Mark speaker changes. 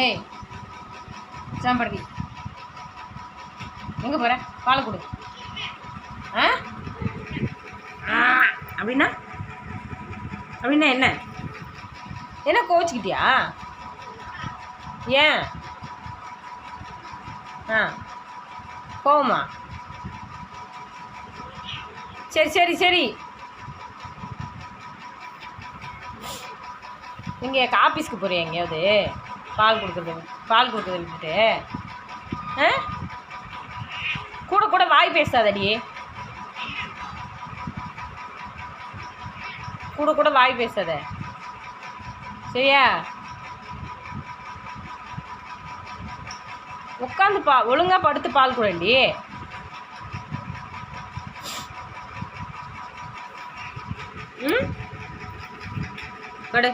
Speaker 1: ஏய் சாம்படுதி எங்கே போகிற? பால் கொடு. ஆ அப்படின்னா அப்படின்னா என்ன என்ன கோச்சிக்கிட்டியா? ஏன்? போமா? சரி சரி சரி. நீங்கள் ஆஃபீஸ்க்கு போகிறீங்க எங்கேயாவது பால் கொடுக்குறது விட்டுட்டு? கூட கூட வாய் பேசாதடி. கூட கூட வாய் பேசாத சரியா? உட்காந்து ஒழுங்கா படுத்து பால் குடண்டி. படு.